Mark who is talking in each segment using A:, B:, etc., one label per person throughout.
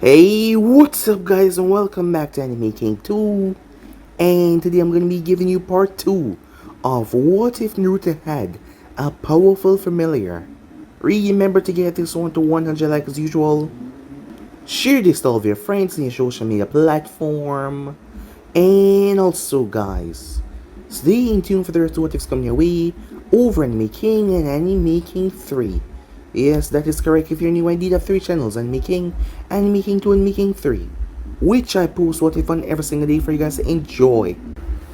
A: Hey, what's up guys and welcome back to Anime King 2. And today I'm going to be giving you part 2 of What If Naruto Had a Powerful Familiar. Remember to get this one to 100 likes as usual. Share this to all of your friends in your social media platform. And also guys, stay in tune for the rest of what ifs coming your way over Anime King and Anime King 3. Yes, that is correct. If you're new, I did have 3 channels, Anime King 2, and King 3, which I post what if on every single day for you guys to enjoy.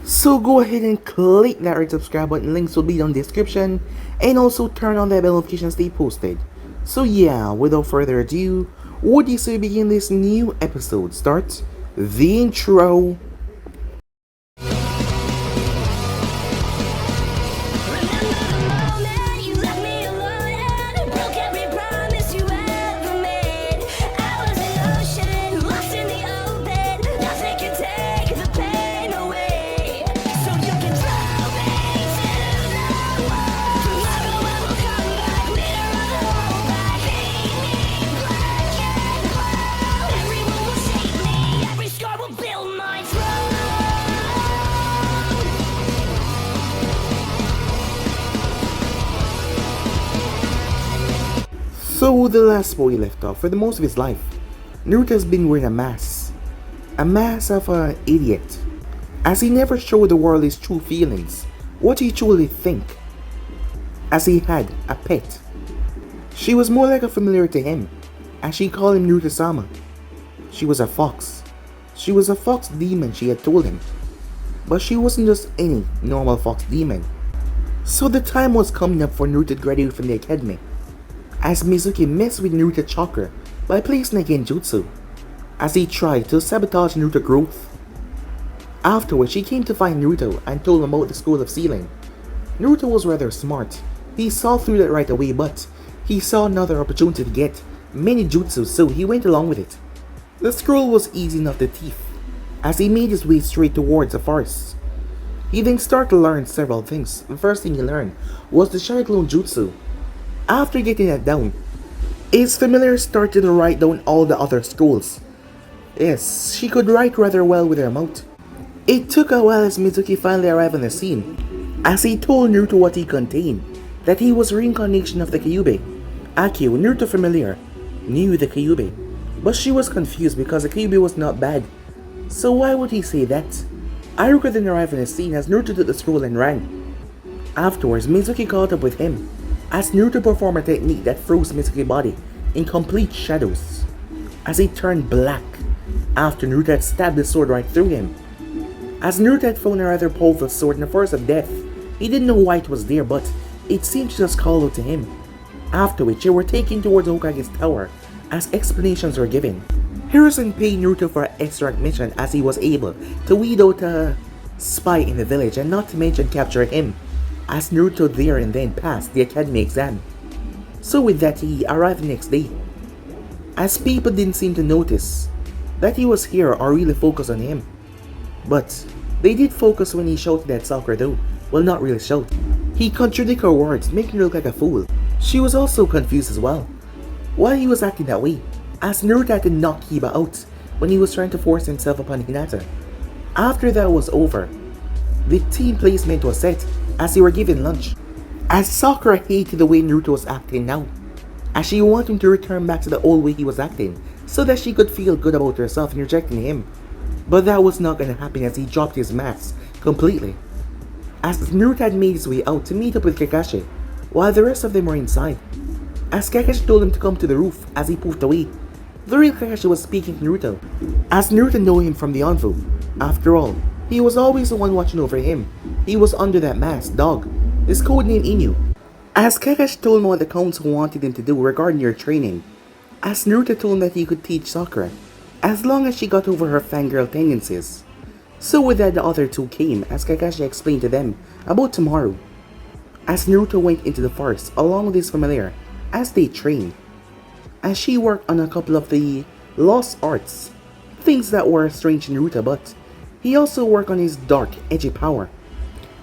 A: So go ahead and click that red subscribe button, links will be down in the description, and also turn on that bell notification to stay posted. So yeah, without further ado, what do you say we begin this new episode? Start the intro. So the last boy left off, for the most of his life, Naruto has been wearing a mask of an idiot, as he never showed the world his true feelings, what he truly think, as he had a pet. She was more like a familiar to him, as she called him Naruto-sama. She was a fox. She was a fox demon, she had told him, but she wasn't just any normal fox demon. So the time was coming up for Naruto to graduate from the academy, as Mizuki messed with Naruto's chakra by placing a genjutsu, as he tried to sabotage Naruto's growth. Afterwards, she came to find Naruto and told him about the School of Sealing. Naruto was rather smart. He saw through that right away, but he saw another opportunity to get many jutsu, so he went along with it. The scroll was easy enough to thief, as he made his way straight towards the forest. He then started to learn several things. The first thing he learned was the Shadow Jutsu. After getting that down, his familiar started to write down all the other scrolls. Yes, she could write rather well with her mouth. It took a while as Mizuki finally arrived on the scene, as he told Naruto what he contained, that he was reincarnation of the Kyuubi. Akio, Naruto familiar, knew the Kyuubi, but she was confused because the Kyuubi was not bad. So why would he say that? Iruka then arrived on the scene as Naruto took the scroll and ran. Afterwards, Mizuki caught up with him, as Naruto performed a technique that froze Mizuki's body in complete shadows, as he turned black after Naruto had stabbed the sword right through him. As Naruto had found a rather powerful sword in the forest of death, he didn't know why it was there, but it seemed to just call out to him. After which, they were taken towards Hokage's tower, as explanations were given. Hiruzen paid Naruto for an extra mission, as he was able to weed out a spy in the village, and not to mention capture him, as Naruto there and then passed the academy exam. So with that, he arrived the next day, as people didn't seem to notice that he was here or really focus on him. But they did focus when he shouted at Sakura though. Well, not really shout. He contradicted her words, making her look like a fool. She was also confused as well why he was acting that way, as Naruto had to knock Kiba out when he was trying to force himself upon Hinata. After that was over, the team placement was set, as they were given lunch, as Sakura hated the way Naruto was acting now, as she wanted him to return back to the old way he was acting, so that she could feel good about herself in rejecting him. But that was not going to happen, as he dropped his mask completely, as Naruto had made his way out to meet up with Kakashi, while the rest of them were inside, as Kakashi told him to come to the roof as he poofed away. The real Kakashi was speaking to Naruto, as Naruto knew him from the Anvu. After all, he was always the one watching over him. He was under that mask, dog, his codename Inu. As Kakashi told him what the council wanted him to do regarding your training, as Naruto told him that he could teach Sakura, as long as she got over her fangirl tendencies. So with that, the other two came, as Kakashi explained to them about tomorrow, as Naruto went into the forest along with his familiar, as they trained, as she worked on a couple of the lost arts, things that were strange to Naruto, but he also worked on his dark, edgy power,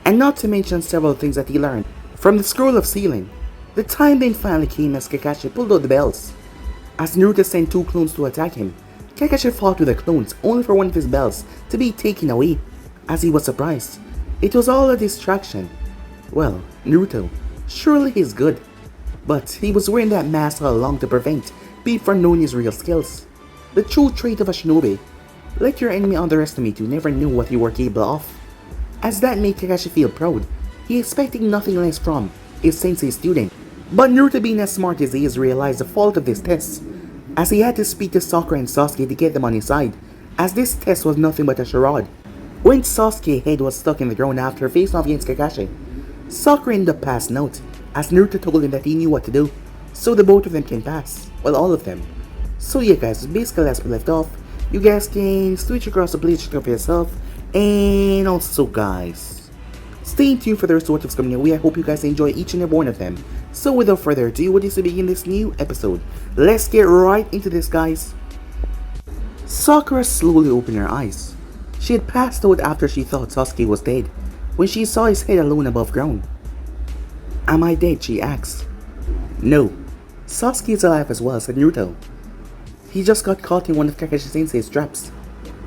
A: and not to mention several things that he learned from the Scroll of Sealing. The time then finally came as Kakashi pulled out the bells, as Naruto sent 2 clones to attack him, Kakashi fought with the clones only for one of his bells to be taken away. As he was surprised, it was all a distraction. Well, Naruto, surely he's good. But he was wearing that mask all along to prevent people from knowing his real skills. The true trait of a shinobi. Let your enemy underestimate you never knew what you were capable of. As that made Kakashi feel proud, he expected nothing less from his sensei student. But Naruto, being as smart as he is, realized the fault of this test, as he had to speak to Sakura and Sasuke to get them on his side, as this test was nothing but a charade. When Sasuke's head was stuck in the ground after facing off against Kakashi, Sakura ended up passing out, as Naruto told him that he knew what to do, so the both of them can pass. Well, all of them. So yeah guys, basically as we left off, you guys can switch across the page for yourself, and also guys, stay tuned for the rest of what's coming your way. I hope you guys enjoy each and every one of them. So without further ado, what is to begin this new episode? Let's get right into this guys. Sakura slowly opened her eyes. She had passed out after she thought Sasuke was dead, when she saw his head alone above ground. Am I dead? She asked. No, Sasuke is alive as well, said Naruto. He just got caught in one of Kakashi Sensei's traps.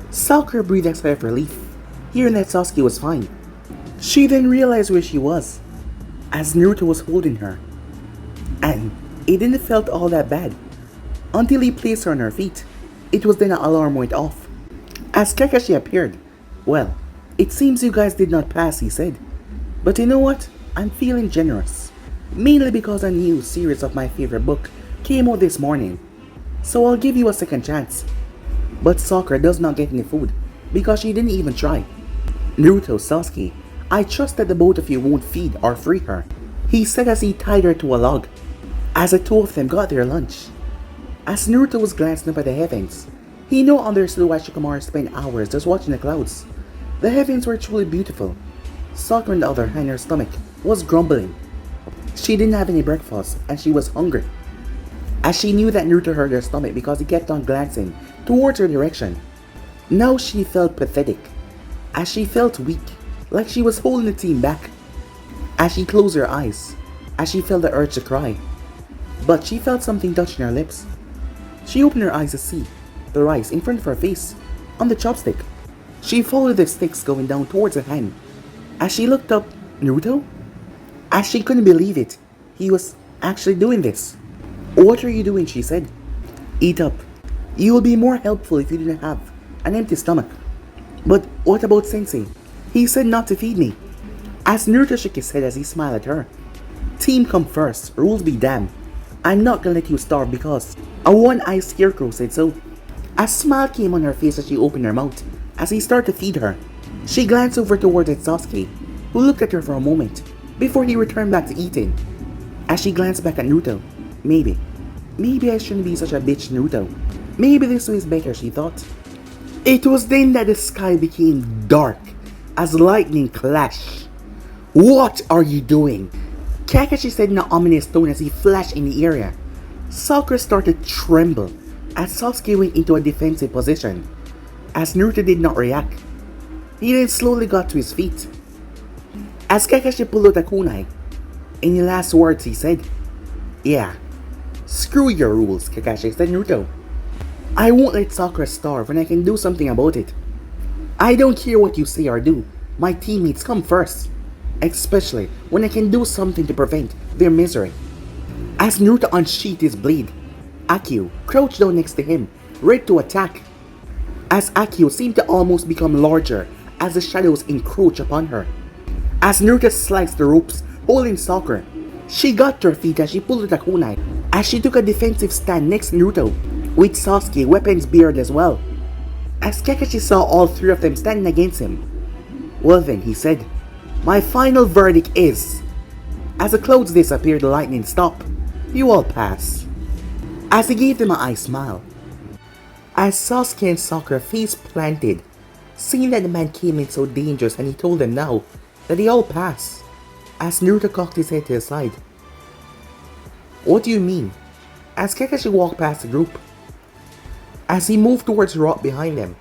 A: Sakura breathed a sigh of relief, hearing that Sasuke was fine. She then realized where she was, as Naruto was holding her. And it didn't felt all that bad, until he placed her on her feet. It was then an alarm went off. As Kakashi appeared, well, it seems you guys did not pass, he said. But you know what? I'm feeling generous. Mainly because a new series of my favorite book came out this morning. So I'll give you a second chance. But Sakura does not get any food, because she didn't even try. Naruto, Sasuke, I trust that the both of you won't feed or free her, he said as he tied her to a log, as the two of them got their lunch. As Naruto was glancing up at the heavens, he now understood why Shikamaru spent hours just watching the clouds. The heavens were truly beautiful. Sakura, on the other hand, her stomach was grumbling. She didn't have any breakfast and she was hungry, as she knew that Naruto hurt her stomach because he kept on glancing towards her direction. Now she felt pathetic, as she felt weak, like she was holding the team back. As she closed her eyes, as she felt the urge to cry, but she felt something touching her lips. She opened her eyes to see the rice in front of her face, on the chopstick. She followed the sticks going down towards her hand. As she looked up, Naruto? As she couldn't believe it, he was actually doing this. What are you doing? She said. Eat up. You will be more helpful if you didn't have an empty stomach. But what about Sensei? He said not to feed me. As Naruto shook his head as he smiled at her. Team come first, rules be damned. I'm not gonna let you starve because a one-eyed scarecrow said so. A smile came on her face as she opened her mouth, as he started to feed her. She glanced over towards Sasuke, who looked at her for a moment, before he returned back to eating. As she glanced back at Naruto, maybe I shouldn't be such a bitch, Naruto. Maybe this way is better, she thought. It was then that the sky became dark, as lightning clashed. What are you doing? Kakashi said in an ominous tone as he flashed in the area. Sakura started to tremble, as Sasuke went into a defensive position. As Naruto did not react, he then slowly got to his feet. As Kakashi pulled out a kunai, in the last words he said, yeah, screw your rules, Kakashi, said Naruto. I won't let Sakura starve when I can do something about it. I don't care what you say or do, my teammates come first, especially when I can do something to prevent their misery. As Naruto unsheathed his blade, Akio crouched down next to him, ready to attack. As Akio seemed to almost become larger as the shadows encroached upon her. As Naruto sliced the ropes holding Sakura, she got to her feet as she pulled out a kunai, as she took a defensive stand next to Naruto, with Sasuke weapons bared as well. As Kakashi saw all three of them standing against him, well then, he said, my final verdict is, as the clouds disappeared, the lightning stopped. You all pass. As he gave them an eye smile. As Sasuke and Sakura face planted, seeing that the man came in so dangerous, and he told them now that they all pass. As Naruto cocked his head to the side. What do you mean? As Kakashi walked past the group, as he moved towards the rock behind them.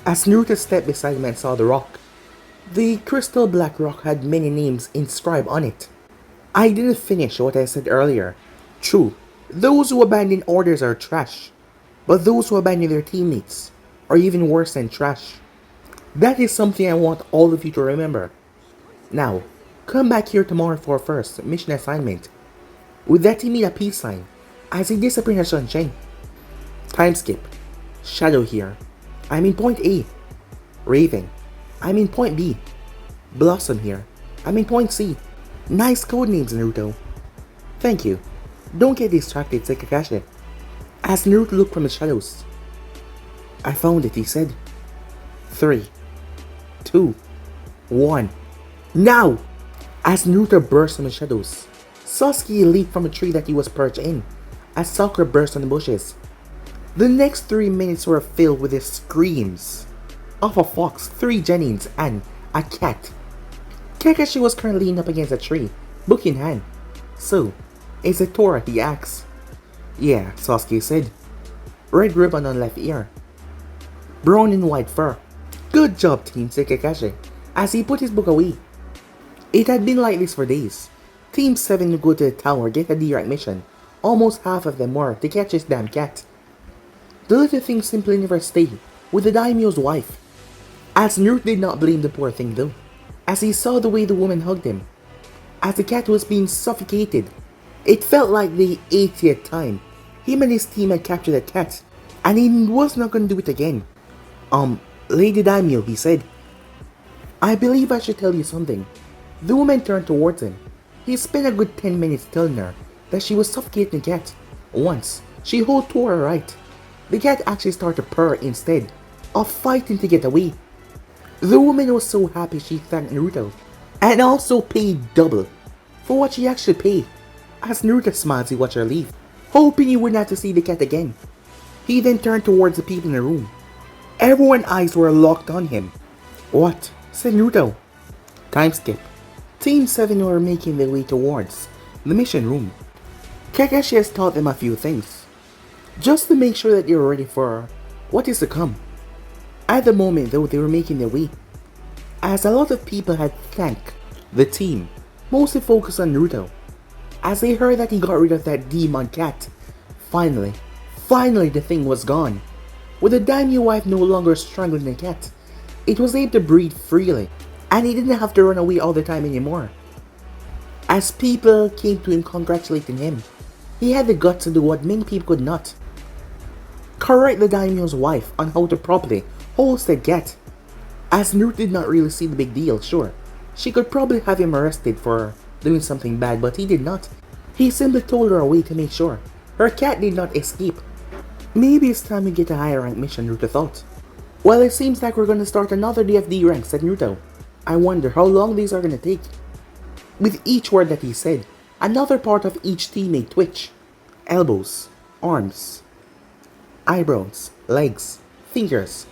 A: As Naruto stepped beside him and saw the rock, the crystal black rock had many names inscribed on it. I didn't finish what I said earlier. True, those who abandon orders are trash. but those who abandon their teammates are even worse than trash. That is something I want all of you to remember. Now, come back here tomorrow for our first mission assignment. With that he made a peace sign as he disappeared in sunshine. Time skip. Shadow here. I'm in point A. Raven. I'm in point B. Blossom here. I'm in point C. Nice code names, Naruto. Thank you. Don't get distracted, said Kakashi. As Naruto looked from the shadows. I found it, he said. 3, 2, 1. Now! As Naruto burst from the shadows, Sasuke leaped from a tree that he was perched in, as Sakura burst on the bushes. The next 3 minutes were filled with the screams of a fox, 3 Genins, and a cat. Kakashi was currently leaning up against a tree, book in hand. So, is it Tora? He asked. Yeah, Sasuke said. Red ribbon on left ear. Brown and white fur. Good job, team, said Kakashi, as he put his book away. It had been like this for days. Team 7 would go to the tower, get a D-rank mission. Almost half of them were to catch this damn cat. The little thing simply never stayed with the daimyo's wife. As Naruto did not blame the poor thing though, as he saw the way the woman hugged him. As the cat was being suffocated, it felt like the 80th time him and his team had captured that cat, and he was not going to do it again. Lady Daimyo, he said. I believe I should tell you something. The woman turned towards him. He spent a good 10 minutes telling her that she was suffocating the cat. Once, she held to her right. The cat actually started to purr instead of fighting to get away. The woman was so happy she thanked Naruto, and also paid double for what she actually paid. As Naruto smiled as he watched her leave, hoping he wouldn't have to see the cat again. He then turned towards the people in the room. Everyone's eyes were locked on him. What? Said Naruto. Time skip. Team 7 were making their way towards the mission room. Kakashi has taught them a few things, just to make sure that they were ready for what is to come. At the moment though, they were making their way, as a lot of people had thanked the team, mostly focused on Naruto, as they heard that he got rid of that demon cat. Finally the thing was gone. With the daimyo wife no longer strangling the cat, it was able to breathe freely, and he didn't have to run away all the time anymore. As people came to him congratulating him, he had the guts to do what many people could not. Correct the daimyo's wife on how to properly hold the cat. As Naruto did not really see the big deal, sure, she could probably have him arrested for doing something bad, but he did not. He simply told her away to make sure her cat did not escape. Maybe it's time we get a higher rank mission, Naruto thought. Well, it seems like we're gonna start another day of D rank, said Naruto. I wonder how long these are gonna take. With each word that he said, another part of each teammate twitched. Elbows, arms, eyebrows, legs, fingers.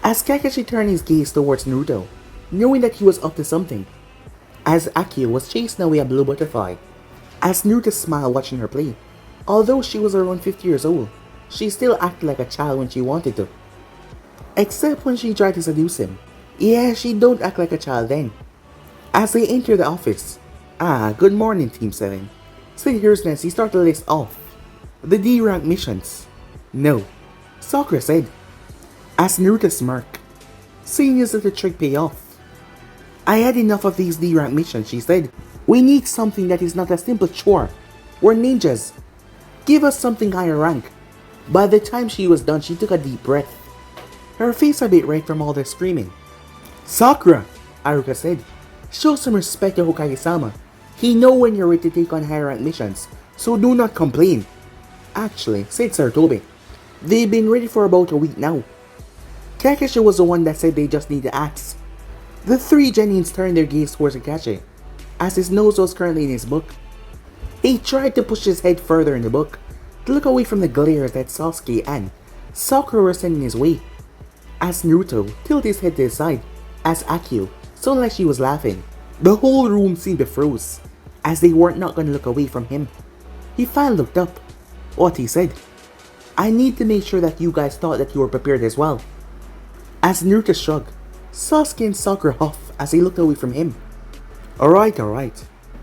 A: As Kakashi turned his gaze towards Naruto, knowing that he was up to something. As Akio was chasing away a blue butterfly. As Naruto smiled watching her play. Although she was around 50 years old, she still acted like a child when she wanted to. Except when she tried to seduce him. Yeah, she don't act like a child then. As they enter the office. Good morning, Team 7. So here's next, he started to list off the D-rank missions. No, Sakura said. As Naruto smirked, seeing his little trick pay off. I had enough of these D-rank missions, she said. We need something that is not a simple chore. We're ninjas. Give us something higher rank. By the time she was done, she took a deep breath. Her face a bit red from all the screaming. Sakura, Haruka said. Show some respect to Hokage-sama. He know when you're ready to take on higher rank missions, so do not complain. Actually, said Sarutobi, they've been ready for about a week now. Kakashi was the one that said they just need the axe. The 3 Genins turned their gaze towards Kakashi, as his nose was currently in his book. He tried to push his head further in the book, to look away from the glares that Sasuke and Sakura were sending his way. As Naruto tilted his head to his side, as Akio sounded like she was laughing. The whole room seemed to froze, as they weren't not going to look away from him. He finally looked up. What he said. I need to make sure that you guys thought that you were prepared as well. As Naruto shrugged, Sasuke and Sakura huffed as they looked away from him. Alright.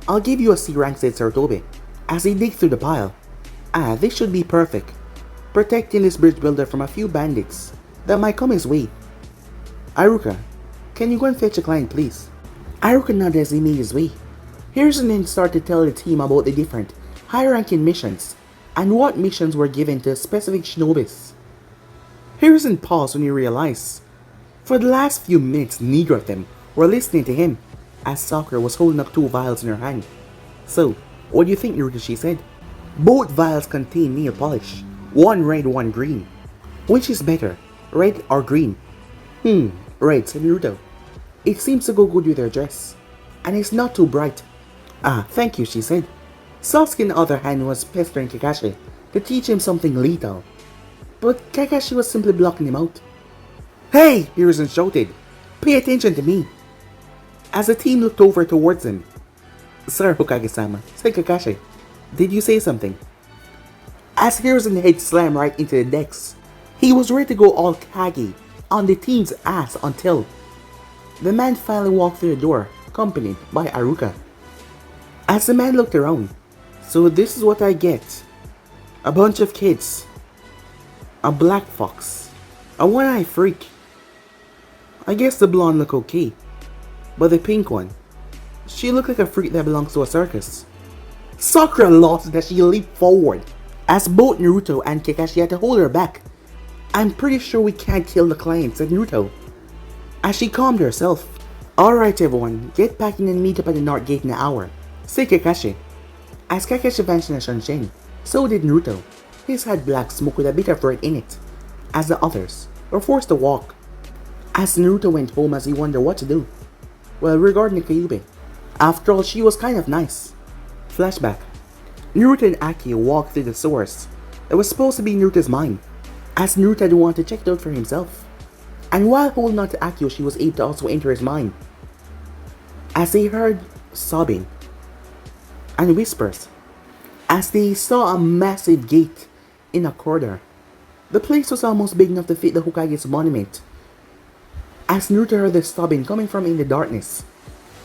A: I'll give you a C rank, said Sarutobi, as he digged through the pile. This should be perfect. protecting this bridge builder from a few bandits that might come his way. Iruka, can you go and fetch a client, please? Iruka nodded as he made his way. Harrison then started to tell the team about the different high-ranking missions and what missions were given to specific shinobis. Harrison paused when he realized for the last few minutes neither of them were listening to him, as Sakura was holding up 2 vials in her hand. So, what do you think, Naruto? She said. Both vials contain nail polish, one red, one green. Which is better, red or green? Red, said Naruto. It seems to go good with her dress, and it's not too bright. Ah, thank you, she said. Sasuke, on the other hand, was pestering Kakashi to teach him something lethal, but Kakashi was simply blocking him out. Hey! Hiruzen shouted. Pay attention to me! As the team looked over towards him. Sir Hokage-sama, said Kakashi. Did you say something? As Hiruzen's head slammed right into the decks, he was ready to go all Kage on the team's ass until the man finally walked through the door, accompanied by Iruka. As the man looked around, so this is what I get. A bunch of kids. A black fox. A one-eyed freak. I guess the blonde looked okay, but the pink one, she looked like a freak that belongs to a circus. Sakura lost as she leaped forward, as both Naruto and Kakashi had to hold her back. I'm pretty sure we can't kill the client, said Naruto, as she calmed herself. Alright everyone, get packing and meet up at the North Gate in an hour, said Kakashi. As Kakashi vanished in a Shanshin, so did Naruto. His had black smoke with a bit of red in it, as the others were forced to walk. As Naruto went home as he wondered what to do. Well, regarding Kyuubi, after all, she was kind of nice. Flashback. Naruto and Akio walked through the sewers that was supposed to be Naruto's mine, as Naruto had wanted to check it out for himself. And while holding on to Akio, she was able to also enter his mind. As they heard sobbing and whispers, as they saw a massive gate in a corridor. The place was almost big enough to fit the Hokage's monument. As Naruto heard the sobbing coming from in the darkness,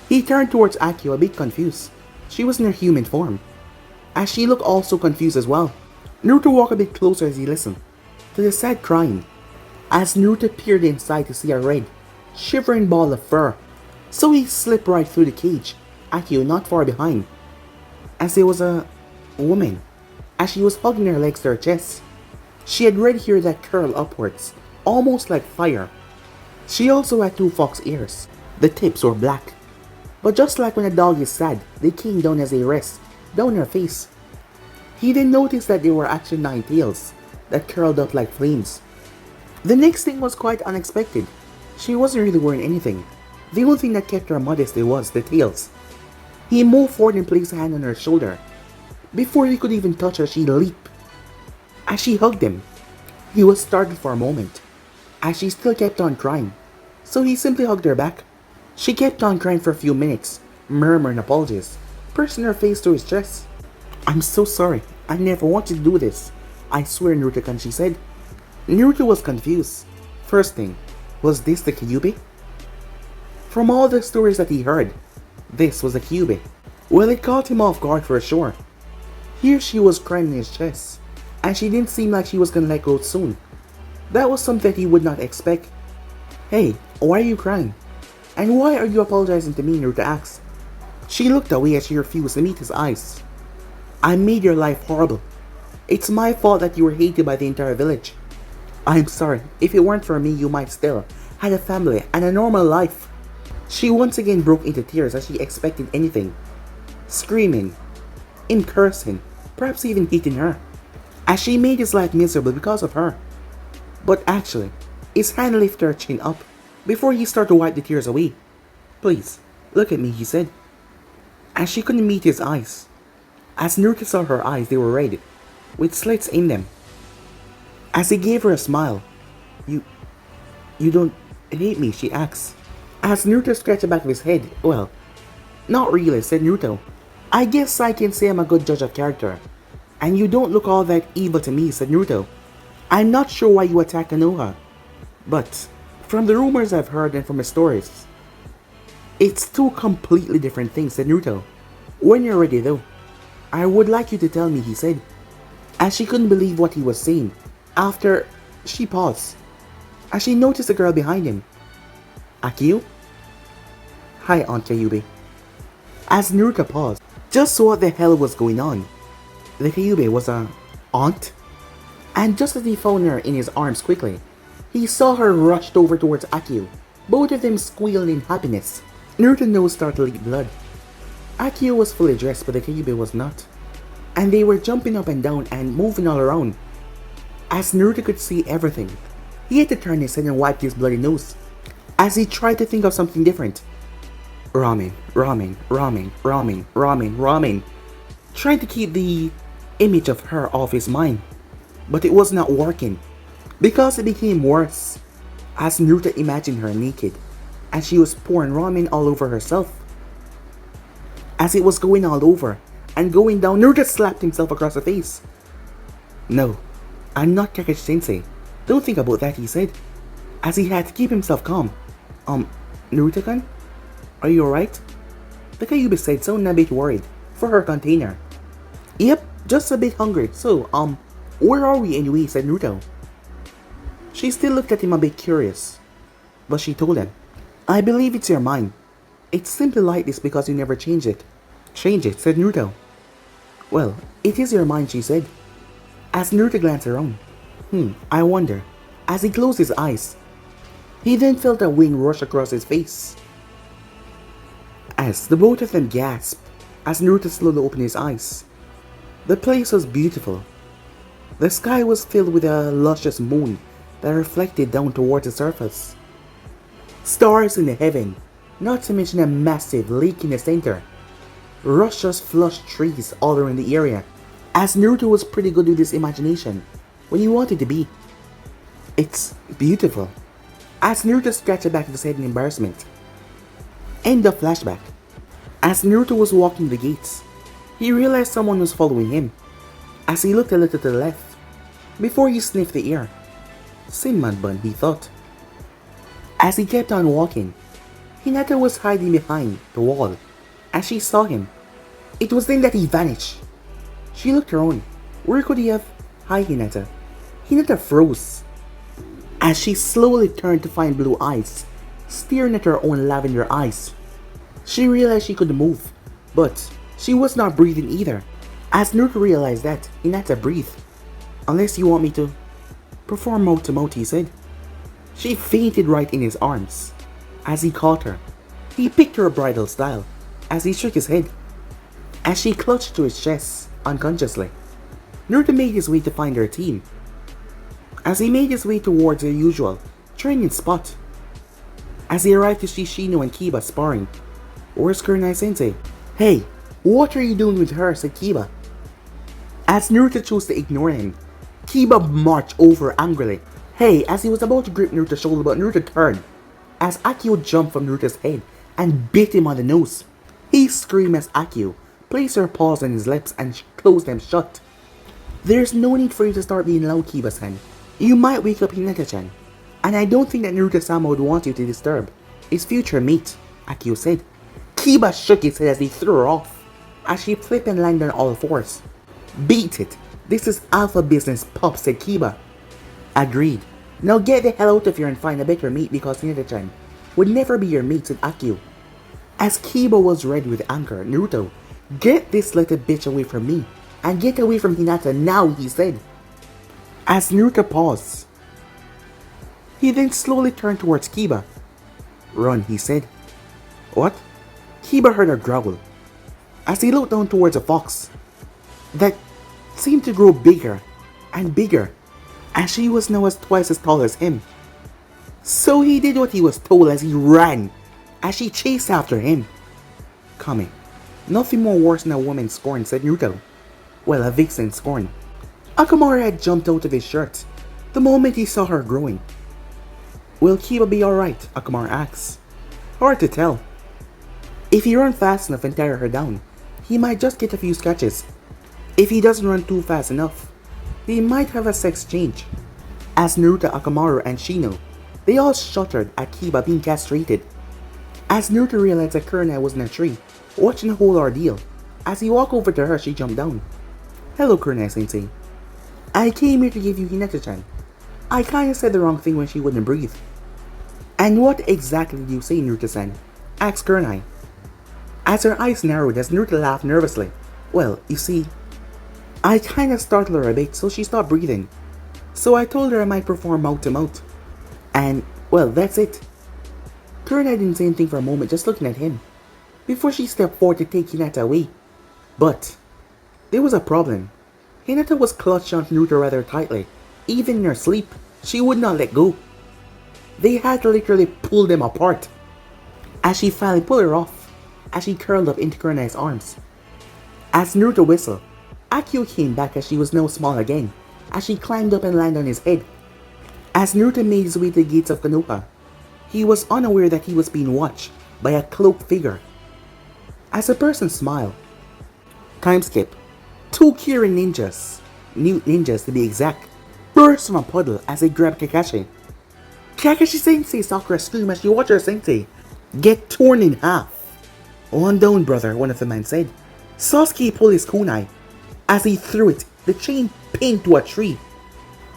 A: he turned towards Akio a bit confused. She was in her human form, as she looked also confused as well. Naruto walked a bit closer as he listened to the sad crying, as Naruto peered inside to see a red, shivering ball of fur. So he slipped right through the cage, Akio not far behind, as there was a woman, as she was hugging her legs to her chest. She had red hair that curled upwards, almost like fire. She also had 2 fox ears. The tips were black, but just like when a dog is sad, they came down as they rest down her face. He then noticed that there were actually 9 tails that curled up like flames. The next thing was quite unexpected. She wasn't really wearing anything. The only thing that kept her modest was the tails. He moved forward and placed a hand on her shoulder. Before he could even touch her, she leaped as she hugged him. He was startled for a moment, as she still kept on crying, so he simply hugged her back. She kept on crying for a few minutes, murmuring apologies, pressing her face to his chest. I'm so sorry, I never wanted to do this. I swear, Naruto-kun, she said. Naruto was confused. First thing, was this the Kyuubi? From all the stories that he heard, this was the Kyuubi. Well, it caught him off guard for sure. Here she was crying in his chest, and she didn't seem like she was gonna let go soon. That was something that he would not expect. Hey, why are you crying? And why are you apologizing to me, Naruto asked. She looked away as she refused to meet his eyes. I made your life horrible. It's my fault that you were hated by the entire village. I'm sorry, if it weren't for me, you might still had a family and a normal life. She once again broke into tears as she expected anything. Screaming, him cursing, perhaps even hitting her, as she made his life miserable because of her. But actually, his hand lifted her chin up before he started to wipe the tears away. Please, look at me, he said, as she couldn't meet his eyes. As Naruto saw her eyes, they were red, with slits in them. As he gave her a smile, You don't hate me, she asked. As Naruto scratched the back of his head, well, not really, said Naruto. I guess I can say I'm a good judge of character. And you don't look all that evil to me, said Naruto. I'm not sure why you attack Konoha, but from the rumors I've heard and from the stories, it's 2 completely different things, said Naruto. When you're ready though, I would like you to tell me, he said, as she couldn't believe what he was saying. After she paused, as she noticed the girl behind him. Akio? Hi, Aunt Kyubey. As Naruto paused, just what the hell was going on? The Kyubey was a aunt? And just as he found her in his arms quickly, he saw her rushed over towards Akio. Both of them squealed in happiness. Naruto's nose started to leak blood. Akio was fully dressed, but the Kyubey was not. And they were jumping up and down and moving all around. As Naruto could see everything, he had to turn his head and wipe his bloody nose. As he tried to think of something different. Ramen, ramen, ramen, ramen, ramen, ramen. Trying to keep the image of her off his mind. But it was not working. Because it became worse. As Naruto imagined her naked. And she was pouring ramen all over herself. As it was going all over and going down, Naruto slapped himself across the face. No, I'm not Kakashi Sensei. Don't think about that, he said. As he had to keep himself calm. Naruto-kun? Are you alright? The Kyubey said, sounding a bit worried for her container. Yep, just a bit hungry. So, where are we anyway? Said Naruto. She still looked at him a bit curious. But she told him, I believe it's your mind. It's simply like this because you never changed it. Change it, said Naruto. Well, it is your mind, she said. As Naruto glanced around. I wonder. As he closed his eyes, he then felt a wind rush across his face. As the both of them gasped, as Naruto slowly opened his eyes. The place was beautiful. The sky was filled with a luscious moon that reflected down towards the surface. Stars in the heaven, not to mention a massive lake in the center. Luscious flush trees all around the area, as Naruto was pretty good with his imagination when he wanted to be. It's beautiful. As Naruto scratched the back of his head in embarrassment. End of flashback. As Naruto was walking the gates, he realized someone was following him. As he looked a little to the left, before he sniffed the air. Sinman Bun, he thought. As he kept on walking, Hinata was hiding behind the wall. As she saw him, it was then that he vanished. She looked around. Where could he have? Hi, Hinata. Hinata froze. As she slowly turned to find blue eyes, staring at her own lavender eyes. She realized she could move, but she was not breathing either. As Naruto realized that, Hinata breathed. Unless you want me to perform mouth to mouth, he said. She fainted right in his arms. As he caught her, he picked her bridal style. As he shook his head, as she clutched to his chest unconsciously. Naruto made his way to find her team. As he made his way towards their usual training spot. As he arrived to see Shino and Kiba sparring. Where's Kurenai Sensei? Hey, what are you doing with her? Said Kiba. As Naruto chose to ignore him, Kiba marched over angrily. Hey, as he was about to grip Naruto's shoulder, but Naruto turned. As Akio jumped from Naruto's head and bit him on the nose. He screamed as Akio placed her paws on his lips and closed them shut. There's no need for you to start being loud, Kiba-san. You might wake up Hinata-chan. And I don't think that Naruto-sama would want you to disturb his future mate, Akio said. Kiba shook his head as he threw her off, as she flipped and landed on all fours. Beat it. This is alpha business, pup, said Kiba. Agreed. Now get the hell out of here and find a better mate because Hinata-chan would never be your mate, said Akio. As Kiba was red with anger, Naruto, get this little bitch away from me and get away from Hinata now, he said. As Naruto paused, he then slowly turned towards Kiba. Run, he said. What? Kiba heard a growl as he looked down towards a fox that seemed to grow bigger and bigger, and she was now twice as tall as him. So he did what he was told as he ran, as she chased after him. Coming. Nothing more worse than a woman scorned, said Naruto. Well, a vixen scorned. Akamaru had jumped out of his shirt the moment he saw her growing. Will Kiba be alright? Akamaru asked. Hard to tell. If he runs fast enough and tear her down, he might just get a few scratches. If he doesn't run too fast enough, they might have a sex change. As Naruto, Akamaru, and Shino, they all shuddered at Kiba being castrated. As Naruto realized that Kurenai was in a tree, watching the whole ordeal. As he walked over to her, she jumped down. Hello, Kurenai Sensei. I came here to give you Hinata-chan. I kinda said the wrong thing when she wouldn't breathe. And what exactly do you say, Naruto-san? Asked Kurenai. As her eyes narrowed as Naruto laughed nervously. Well, you see, I kinda startled her a bit, so she stopped breathing. So I told her I might perform mouth to mouth. And, well, that's it. Kurenai didn't say anything for a moment, just looking at him, before she stepped forward to take Hinata away. But there was a problem. Hinata was clutched onto Naruto rather tightly. Even in her sleep, she would not let go. They had to literally pull them apart. As she finally pulled her off, as she curled up into Kurenai's arms. As Naruto whistled, Akio came back as she was now small again, as she climbed up and landed on his head. As Naruto made his way to the gates of Konoha, he was unaware that he was being watched by a cloaked figure. As a person smiled. Time skip. 2 Kirin ninjas, mute ninjas to be exact, burst from a puddle as they grabbed Kakashi. Kakashi-sensei, Sakura screamed as she watched her sensei get torn in half. "One down, brother," one of the men said. Sasuke pulled his kunai. As he threw it, the chain pinned to a tree.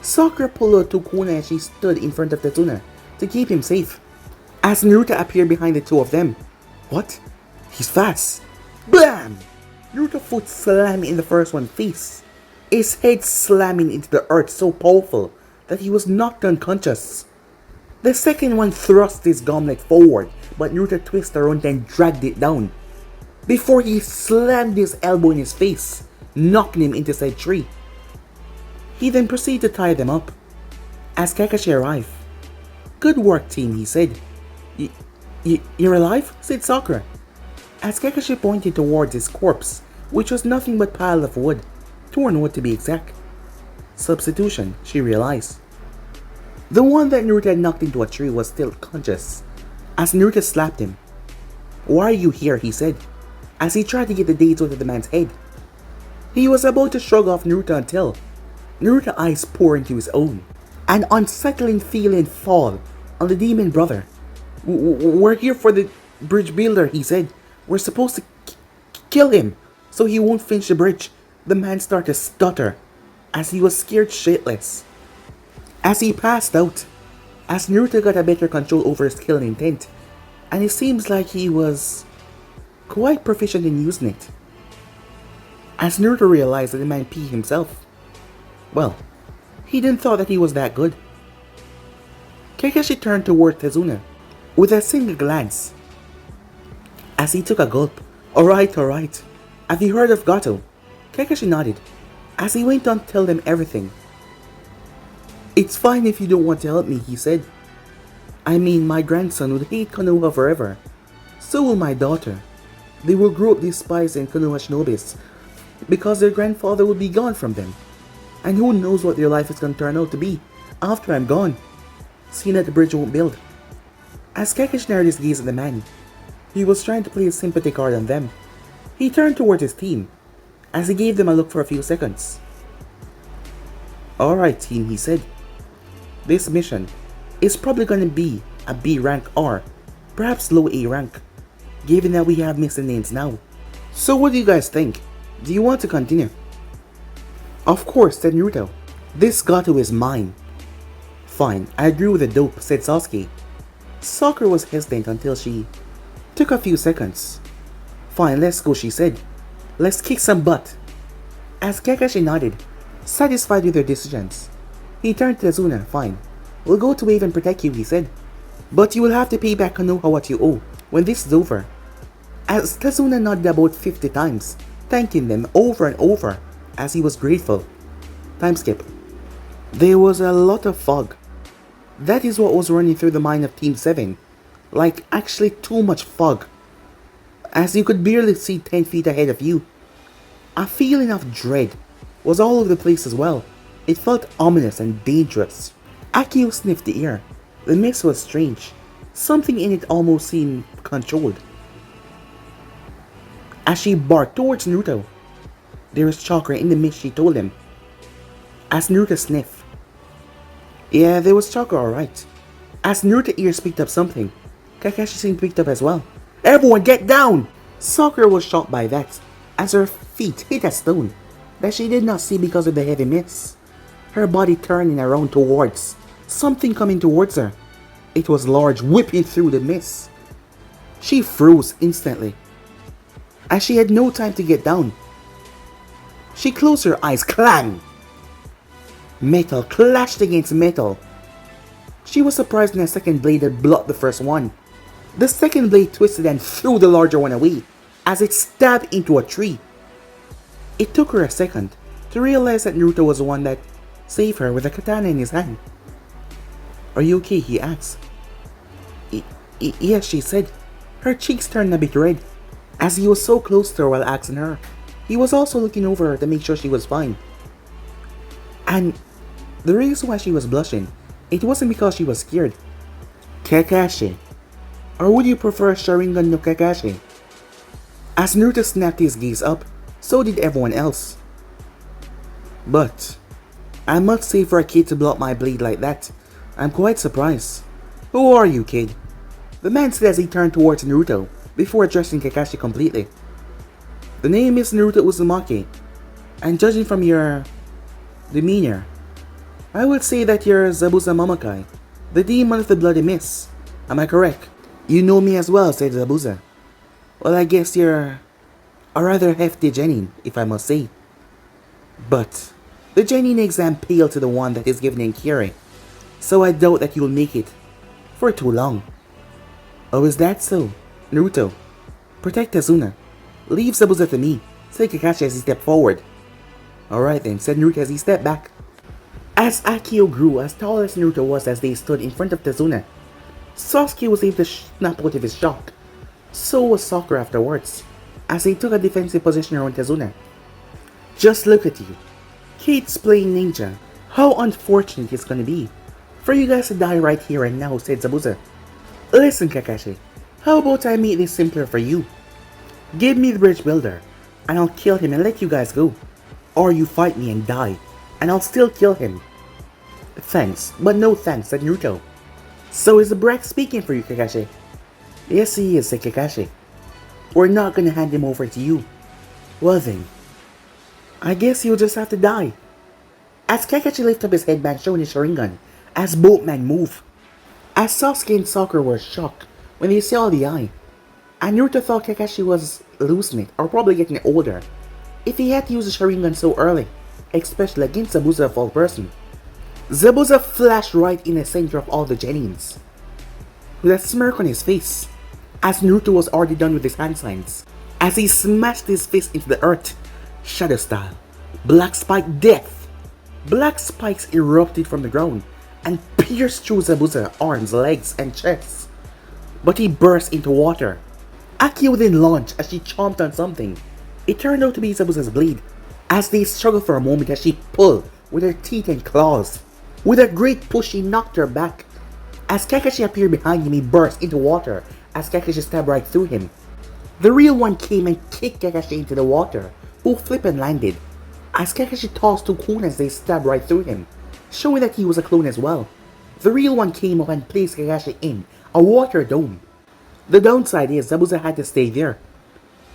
A: Sakura pulled out 2 kunai as she stood in front of Tazuna to keep him safe. As Naruto appeared behind the 2 of them. What? He's fast. Blam! Naruto's foot slamming in the first one's face. His head slamming into the earth so powerful that he was knocked unconscious. The second one thrust his gauntlet forward, but Naruto twisted around and dragged it down. Before he slammed his elbow in his face, knocking him into said tree. He then proceeded to tie them up. As Kakashi arrived. "Good work, team," he said. You're alive?" said Sakura. As Kakashi pointed towards his corpse, which was nothing but a pile of wood, torn wood to be exact. Substitution, she realized. The one that Naruto had knocked into a tree was still conscious, as Naruto slapped him. "Why are you here?" he said, as he tried to get the dates out of the man's head. He was about to shrug off Naruto until Naruto's eyes poured into his own. An unsettling feeling fall on the demon brother. We're here for the bridge builder," he said. "We're supposed to kill him so he won't finish the bridge." The man started to stutter as he was scared shitless. As he passed out, as Naruto got a better control over his killing intent, and it seems like he was quite proficient in using it. As Naruto realized that the man peed himself. Well, he didn't thought that he was that good. Kakashi turned toward Tazuna with a single glance. As he took a gulp. Alright. Have you heard of Gato?" Kakashi nodded, as he went on to tell them everything. "It's fine if you don't want to help me," he said. "I mean, my grandson would hate Konoha forever. So will my daughter. They will grow up despising Konoha shinobis because their grandfather will be gone from them. And who knows what their life is going to turn out to be after I'm gone, seeing that the bridge won't build." As Kakashi narrowed his gaze at the man, he was trying to play his sympathy card on them. He turned towards his team, as he gave them a look for a few seconds. "Alright team," he said. "This mission is probably going to be a B rank or perhaps low A rank, given that we have missing names now. So what do you guys think? Do you want to continue?" "Of course," said Naruto. "This Gato is mine." "Fine, I agree with the dope," said Sasuke. Sakura was hesitant until she took a few seconds. "Fine, let's go," she said. "Let's kick some butt." As Kakashi nodded, satisfied with their decisions, he turned to Tazuna. "Fine, we'll go to Wave and protect you," he said. "But you will have to pay back Konoha what you owe when this is over." As Tazuna nodded about 50 times, thanking them over and over as he was grateful. Time skip. There was a lot of fog. That is what was running through the mind of Team 7. Like, actually too much fog. As you could barely see 10 feet ahead of you. A feeling of dread was all over the place as well. It felt ominous and dangerous. Akio sniffed the air. The mist was strange. Something in it almost seemed controlled. As she barked towards Naruto. "There is chakra in the mist," she told him. As Naruto sniffed. Yeah, there was chakra alright. As Naruto's ears picked up something, Kakashi seemed picked up as well. "Everyone get down!" Sakura was shocked by that, as her feet hit a stone that she did not see because of the heavy mist. her body turning around towards something coming towards her. It was large, whipping through the mist. She froze instantly, as she had no time to get down. She closed her eyes. Clang! Metal clashed against metal. She was surprised when a second blade had blocked the first one. The second blade twisted and threw the larger one away as it stabbed into a tree. It took her a second to realize that Naruto was the one that saved her with a katana in his hand. "Are you okay?" he asked. Yes, she said. Her cheeks turned a bit red, as he was so close to her while asking her. He was also looking over her to make sure she was fine. And the reason why she was blushing, it wasn't because she was scared. "Kakashi. Or would you prefer Sharingan no Kakashi?" As Naruto snapped his gaze up, so did everyone else. "But I must say, for a kid to block my blade like that, I'm quite surprised. Who are you, kid?" The man said as he turned towards Naruto, before addressing Kakashi completely. "The name is Naruto Uzumaki, and judging from your demeanor, I would say that you're Zabuza Mamakai, the demon of the bloody mist. Am I correct?" "You know me as well," said Zabuza. "Well, I guess you're a rather hefty genin, if I must say. But the genin exam paled to the one that is given in Kiri, so I doubt that you'll make it for too long." "Oh, is that so? Naruto, protect Tazuna. Leave Zabuza to me," said Kakashi as he stepped forward. "Alright then," said Naruto as he stepped back. As Akio grew as tall as Naruto was as they stood in front of Tazuna, Sasuke was able to snap out of his shock. So was Sakura afterwards, as they took a defensive position around Tazuna. "Just look at you. Kids playing ninja. How unfortunate it's gonna be for you guys to die right here and now," said Zabuza. "Listen, Kakashi, how about I make this simpler for you? Give me the bridge builder, and I'll kill him and let you guys go. Or you fight me and die, and I'll still kill him." "Thanks, but no thanks," said Naruto. "So is the brat speaking for you, Kakashi?" "Yes, he is," said Kakashi. "We're not gonna hand him over to you." "Well then, I guess you'll just have to die." As Kakashi lifted up his headband showing his Sharingan, as both men moved. As Sasuke and Sakura were shocked when they saw the eye, and Naruto thought Kakashi was losing it, or probably getting older, if he had to use the Sharingan so early, especially against Zabuza of all person. Zabuza flashed right in the center of all the genins, with a smirk on his face, as Naruto was already done with his hand signs, as he smashed his fist into the earth, shadow style, black spike death. Black spikes erupted from the ground, and pierced through Zabuza's arms, legs, and chest. But he burst into water. Akio then launched as she chomped on something. It turned out to be Zabuza's blade, as they struggled for a moment as she pulled with her teeth and claws. With a great push, she knocked her back. As Kakashi appeared behind him, he burst into water as Kakashi stabbed right through him. The real one came and kicked Kakashi into the water, who flipped and landed, as Kakashi tossed two cones as they stabbed right through him, showing that he was a clone as well. The real one came up and placed Kakashi in a water dome. The downside is Zabuza had to stay there.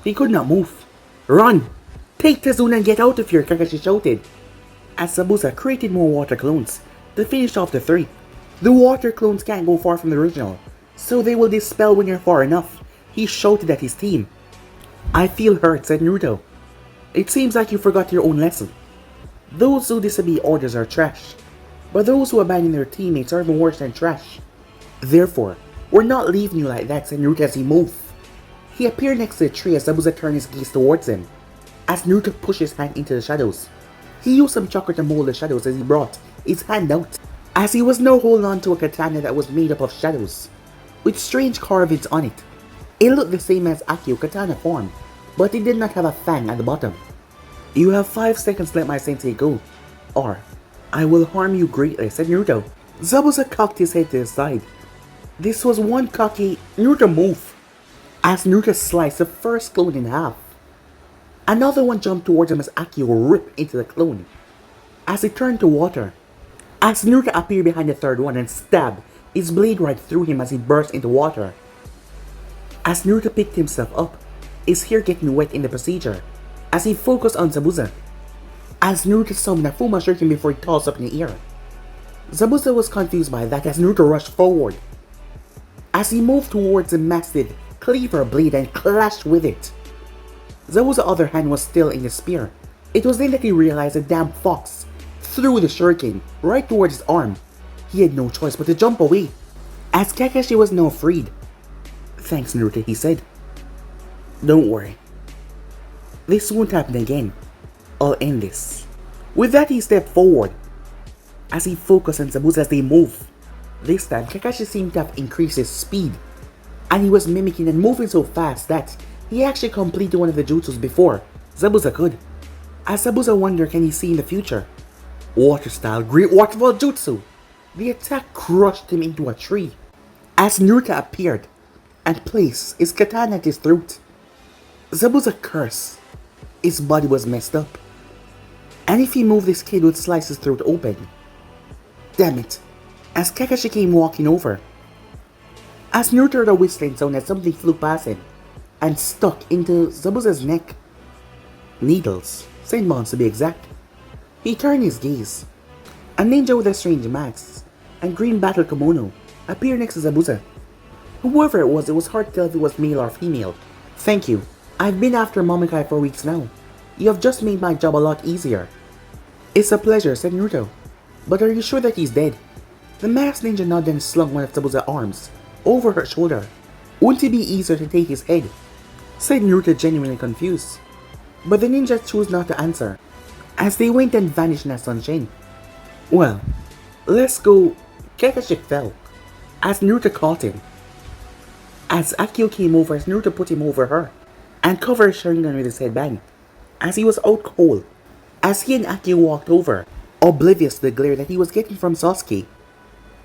A: He could not move. "Run! Take Tazuna and get out of here," Kakashi shouted, as Zabuza created more water clones to finish off the three. The water clones can't go far from the original, so they will dispel when you're far enough, he shouted at his team. "I feel hurt," said Naruto. "It seems like you forgot your own lesson. Those who disobey orders are trash, but those who abandon their teammates are even worse than trash. Therefore, we're not leaving you like that," said Naruto as he moved. He appeared next to the tree as Zabuza turned his gaze towards him, as Naruto pushed his hand into the shadows. He used some chakra to mold the shadows as he brought his hand out, as he was now holding on to a katana that was made up of shadows, with strange carvings on it. It looked the same as Akio katana form, but it did not have a fang at the bottom. "You have 5 seconds to let my sensei go, or I will harm you greatly," said Naruto. Zabuza cocked his head to the side. This was one cocky Naruto move, as Naruto sliced the first clone in half. Another one jumped towards him as Akio ripped into the clone, as it turned to water. As Naruto appeared behind the third one and stabbed his blade right through him as he burst into water. As Naruto picked himself up, his hair getting wet in the procedure, as he focused on Zabuza. as Naruto summoned a Fuma shuriken before he tossed up in the air. Zabuza was confused by that as Naruto rushed forward. As he moved towards the massive cleaver blade and clashed with it. Zabuza's other hand was still in the spear. It was then that he realized the damn fox threw the shuriken right towards his arm. He had no choice but to jump away, as Kakashi was now freed. "Thanks, Naruto," he said. "Don't worry. This won't happen again. I'll end this." With that, he stepped forward as he focused on Zabuza as they move. This time, Kakashi seemed to have increased his speed, and he was mimicking and moving so fast that he actually completed one of the jutsus before Zabuza could. As Zabuza wondered, can he see in the future? Water style, great waterfall jutsu. The attack crushed him into a tree. As Naruto appeared and placed his katana at his throat, Zabuza cursed. His body was messed up, and if he moved, this kid would slice his throat open. Damn it! As Kakashi came walking over, as Naruto heard a whistling sound as something flew past him and stuck into Zabuza's neck. Needles, senbons to be exact. He turned his gaze. A ninja with a strange mask and green battle kimono appeared next to Zabuza. Whoever it was hard to tell if it was male or female. "Thank you. I've been after Momokai for weeks now. You have just made my job a lot easier." "It's a pleasure," said Naruto. "But are you sure that he's dead?" The masked ninja nodded and slung one of Zabuza's arms over her shoulder. "Wouldn't it be easier to take his head?" said Naruto, genuinely confused. But the ninja chose not to answer, as they went and vanished in the sunshine. "Well, let's go." Kakashi fell, as Naruto caught him. As Akio came over, as Naruto put him over her, and covered Sharingan with his headband, as he was out cold. As he and Akio walked over, oblivious to the glare that he was getting from Sasuke.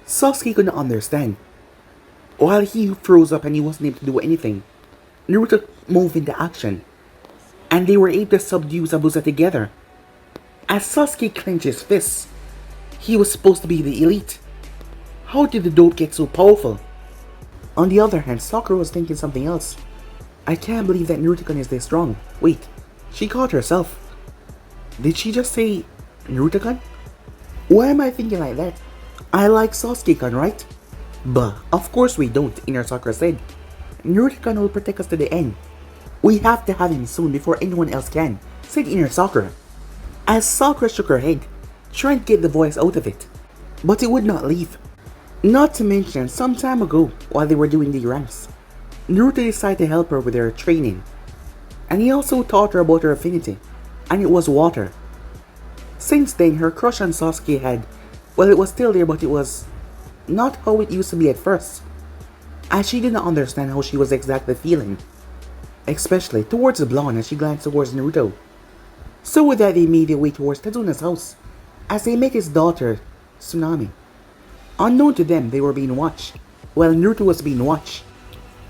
A: Sasuke couldn't understand. While he froze up and he wasn't able to do anything, Naruto moved into action, and they were able to subdue Zabuza together. As Sasuke clenched his fists, he was supposed to be the elite. How did the dope get so powerful? On the other hand, Sakura was thinking something else. I can't believe that Naruto-kun is this strong. Wait, she caught herself. Did she just say Naruto-kun? Why am I thinking like that? I like Sasuke-kun, right? But of course we don't, Inner Sakura said. Naruto-kun will protect us to the end. We have to have him soon before anyone else can, said Inner Sakura. As Sakura shook her head, trying to get the voice out of it. But it would not leave. Not to mention, some time ago, while they were doing the ranks, Naruto decided to help her with her training. And he also taught her about her affinity, and it was water. Since then, her crush on Sasuke had, well, it was still there, but it was not how it used to be at first, as she did not understand how she was exactly feeling, especially towards the blonde as she glanced towards Naruto. So with that, they made their way towards Tazuna's house, as they met his daughter, Tsunami. Unknown to them, they were being watched, while Naruto was being watched,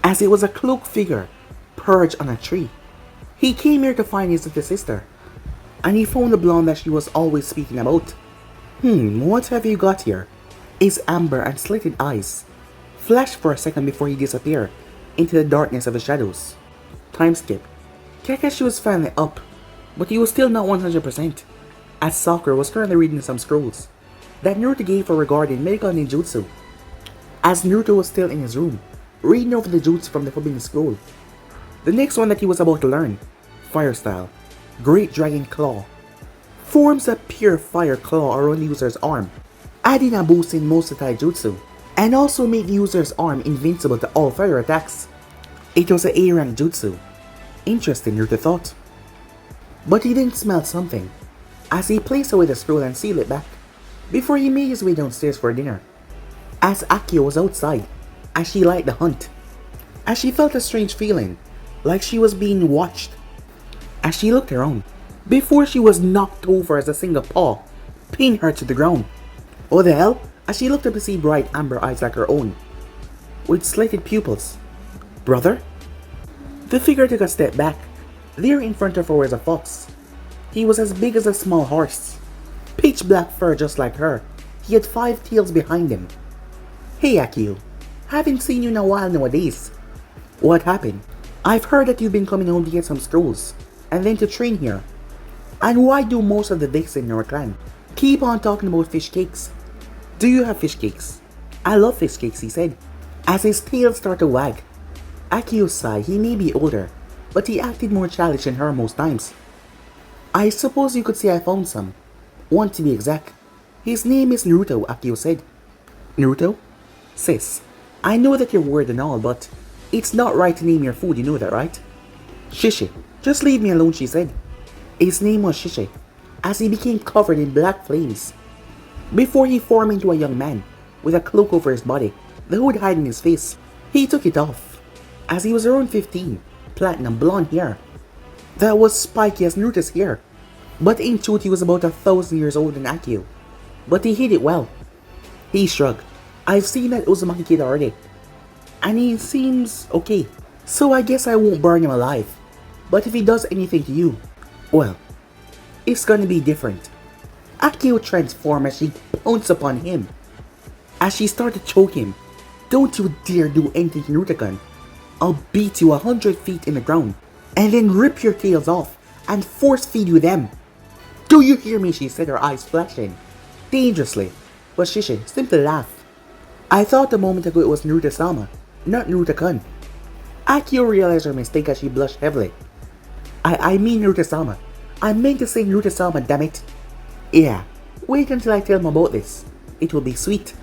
A: as it was a cloaked figure perched on a tree. He came here to find his little sister, and he found the blonde that she was always speaking about. What have you got here? His amber and slitted eyes flashed for a second before he disappeared into the darkness of the shadows. Time skip. Kakashi was finally up, but he was still not 100%, as Sakura was currently reading some scrolls that Naruto gave her regarding medical ninjutsu. As Naruto was still in his room, reading over the jutsu from the Forbidden Scroll. The next one that he was about to learn, Fire Style, Great Dragon Claw, forms a pure fire claw around the user's arm, adding a boost in most of taijutsu, and also made the user's arm invincible to all fire attacks. It was an A-rank jutsu. Interesting, Naruto thought. But he didn't smell something, as he placed away the scroll and sealed it back, before he made his way downstairs for dinner. As Akio was outside, as she liked the hunt, as she felt a strange feeling, like she was being watched, as she looked around, before she was knocked over as a single paw pinned her to the ground. What the hell? As she looked up to see bright amber eyes like her own, with slitted pupils. Brother? The figure took a step back. There in front of her was a fox. He was as big as a small horse. Pitch black fur just like her. He had 5 tails behind him. Hey Akio, haven't seen you in a while nowadays. What happened? I've heard that you've been coming home to get some scrolls, and then to train here. And why do most of the dicks in your clan keep on talking about fish cakes? Do you have fish cakes? I love fish cakes, he said, as his tail started to wag. Akio sighed. He may be older, but he acted more childish than her most times. I suppose you could say I found some. One to be exact. His name is Naruto, Akio said. Naruto? Sis, I know that you're worried and all, but it's not right to name your food, you know that, right? Shishi, just leave me alone, she said. His name was Shishi, as he became covered in black flames. Before he formed into a young man, with a cloak over his body, the hood hiding his face, he took it off, as he was around 15, platinum blonde hair. That was spiky as Naruto's hair, but in truth he was about 1,000 years older than Akio. But he hid it well. He shrugged. I've seen that Uzumaki kid already, and he seems okay, so I guess I won't burn him alive. But if he does anything to you, well, it's gonna be different. Akio transformed as she pounced upon him. As she started to choke him, don't you dare do anything to Naruto-kun. I'll beat you 100 feet in the ground, and then rip your tails off, and force feed you them. Do you hear me, she said, her eyes flashing dangerously, but Shishi simply laughed. I thought a moment ago it was Naruto-sama, not Naruto-kun. Akio realized her mistake as she blushed heavily. I mean Naruto-sama. I meant to say Naruto-sama, dammit. Yeah, wait until I tell him about this. It will be sweet.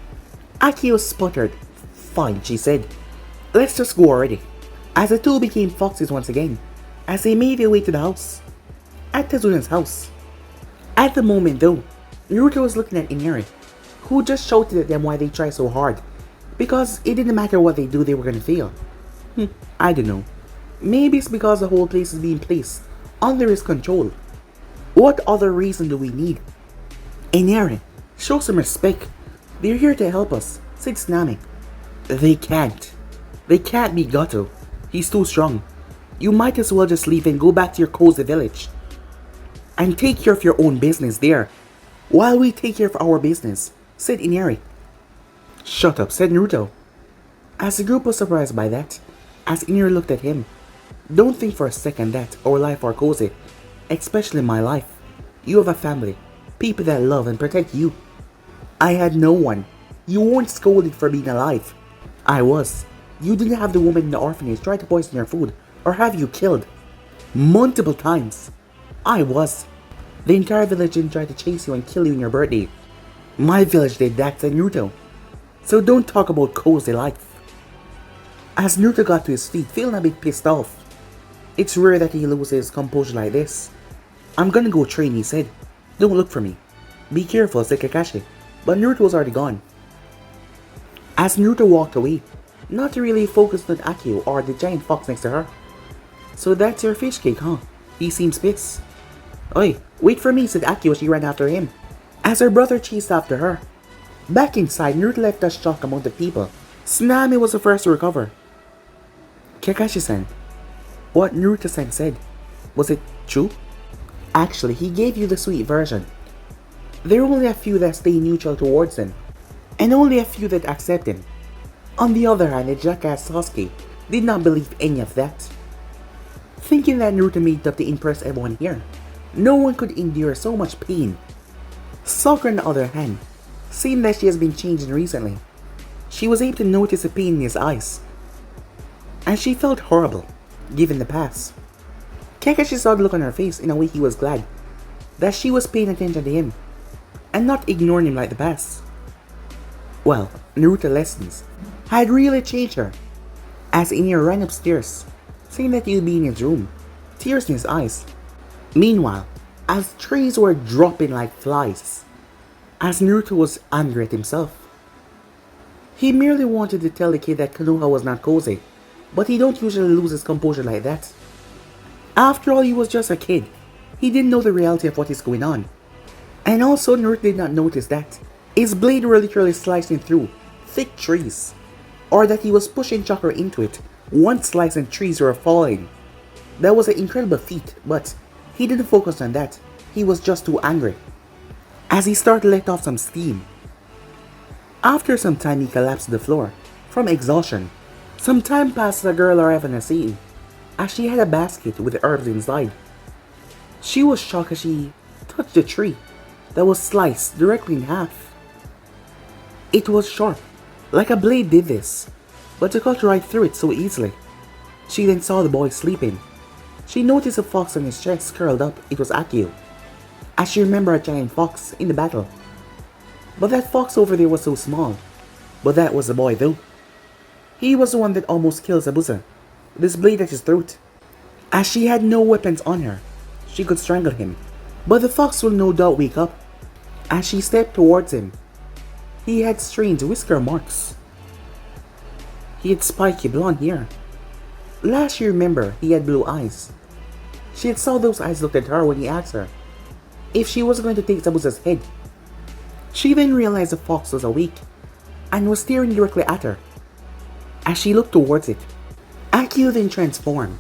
A: Akio sputtered. Fine, she said. Let's just go already. As the two became foxes once again, as they made their way to the house. At Tazuna's house. At the moment though, Naruto was looking at Inari, who just shouted at them why they try so hard, because it didn't matter what they do, they were gonna fail. I don't know. Maybe it's because the whole place is being placed under his control. What other reason do we need? Inari, show some respect. They're here to help us, said Tsunami. They can't. They can't beat Goto. He's too strong. You might as well just leave and go back to your cozy village. And take care of your own business there, while we take care of our business, said Inari. Shut up, said Naruto. As the group was surprised by that, as Inari looked at him. Don't think for a second that our life are cozy, especially my life. You have a family, people that love and protect you. I had no one. You weren't scolded for being alive. I was. You didn't have the woman in the orphanage try to poison your food or have you killed. Multiple times. I was. The entire village didn't try to chase you and kill you on your birthday. My village did that, said Naruto. So don't talk about cozy life. As Naruto got to his feet, feeling a bit pissed off. It's rare that he loses his composure like this. I'm gonna go train, he said. Don't look for me. Be careful, said Kakashi. But Naruto was already gone. As Naruto walked away, not really focused on Akio or the giant fox next to her. So that's your fish cake, huh? He seems pissed. Oi, wait for me, said Akio as she ran after him. As her brother chased after her. Back inside, Naruto left a shocked amount of people. Tsunami was the first to recover. Kakashi-san, what Naruto-san said, was it true? Actually, he gave you the sweet version. There are only a few that stay neutral towards him, and only a few that accept him. On the other hand, the jackass Sasuke did not believe any of that. Thinking that Naruto made up to impress everyone here, no one could endure so much pain. Sakura, on the other hand, seemed that she has been changing recently. She was able to notice the pain in his eyes, and she felt horrible, given the past. Kakashi saw the look on her face in a way he was glad that she was paying attention to him, and not ignoring him like the past. Well, Naruto lessons had really changed her, as Inoue ran upstairs, saying that he'd be in his room, tears in his eyes. Meanwhile, as trees were dropping like flies, as Naruto was angry at himself. He merely wanted to tell the kid that Konoha was not cozy, but he don't usually lose his composure like that. After all, he was just a kid. He didn't know the reality of what is going on. And also, Naruto did not notice that his blade were literally slicing through thick trees, or that he was pushing chakra into it, one slice and trees were falling. That was an incredible feat, but he didn't focus on that. He was just too angry. As he started to let off some steam. After some time, he collapsed to the floor from exhaustion. Some time passed, the girl arrived on the scene, as she had a basket with herbs inside. She was shocked as she touched the tree that was sliced directly in half. It was sharp, like a blade did this, but to cut right through it so easily. She then saw the boy sleeping. She noticed a fox on his chest curled up. It was Akio, as she remembered a giant fox in the battle. But that fox over there was so small. But that was the boy though. He was the one that almost killed Zabuza, this blade at his throat. As she had no weapons on her, she could strangle him. But the fox will no doubt wake up. As she stepped towards him, he had strange whisker marks. He had spiky blonde hair. Last you remember, he had blue eyes. She had saw those eyes looked at her when he asked her if she was going to take Zabuza's head. She then realized the fox was awake and was staring directly at her. As she looked towards it, Akio then transformed.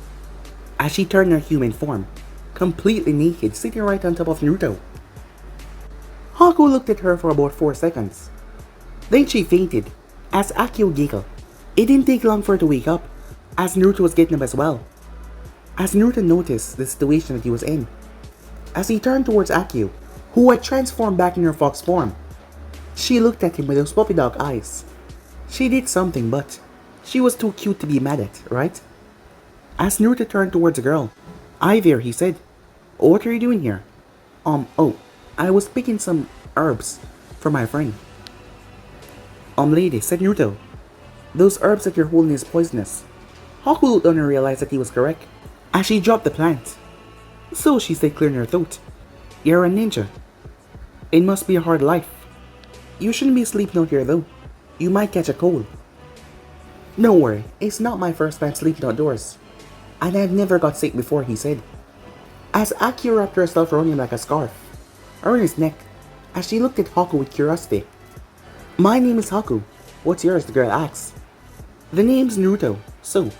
A: As she turned her human form, completely naked, sitting right on top of Naruto. Haku looked at her for about 4 seconds. Then she fainted, as Akio giggled. It didn't take long for her to wake up, as Naruto was getting up as well. As Naruto noticed the situation that he was in, as he turned towards Akio, who had transformed back in her fox form, she looked at him with those puppy dog eyes. She did something, but she was too cute to be mad at, right? As Naruto turned towards the girl, "Hi there," he said. "What are you doing here?" Oh, I was picking some herbs for my friend." Lady," said Naruto, "those herbs that you're holding is poisonous." Haku looked on and realized that he was correct, as she dropped the plant. "So," she said, clearing her throat, "you're a ninja. It must be a hard life. You shouldn't be sleeping out here though. You might catch a cold." "Don't worry, it's not my first time sleeping outdoors. And I've never got sick before," he said. As Akio wrapped herself around him like a scarf, around his neck, as she looked at Haku with curiosity. "My name is Haku. What's yours?" the girl asked. "The name's Naruto. So,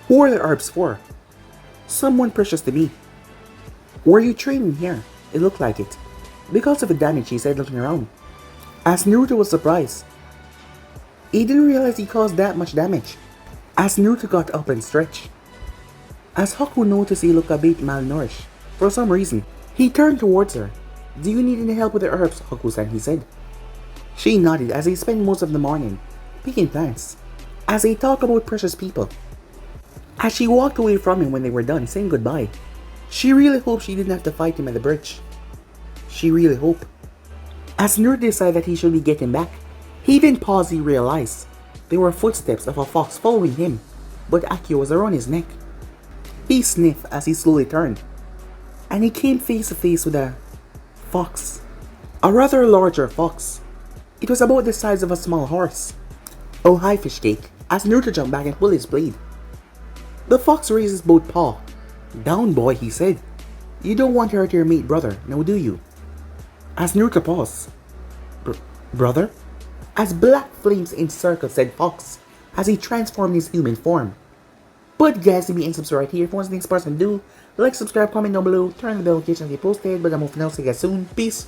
A: who are the herbs for?" "Someone precious to me." "Were you training here?" "It looked like it." "Because of the damage," he said, looking around. As Naruto was surprised. He didn't realize he caused that much damage. As Naruto got up and stretched. As Haku noticed he looked a bit malnourished, for some reason, he turned towards her. "Do you need any help with the herbs, Haku-san?" he said. She nodded as he spent most of the morning picking plants, as they talked about precious people. As she walked away from him when they were done, saying goodbye, she really hoped she didn't have to fight him at the bridge. She really hoped. As Naruto decided that he should be getting back, he then paused. He realized there were footsteps of a fox following him, but Akio was around his neck. He sniffed as he slowly turned, and he came face to face with a fox. A rather larger fox. It was about the size of a small horse. "Oh, hi, fish cake," as Naruto jumped back and pulled his blade. The fox raised his both paw. "Down, boy," he said. "You don't want to hurt your mate brother, now do you?" As Naruto paused. Brother?" As black flames encircled said fox, as he transformed his human form. But guys, leave me and subscribe right here. If you want the next person to do, like, subscribe, comment down below, turn on the bell notification to get posted. But I'm off now, see you guys soon. Peace.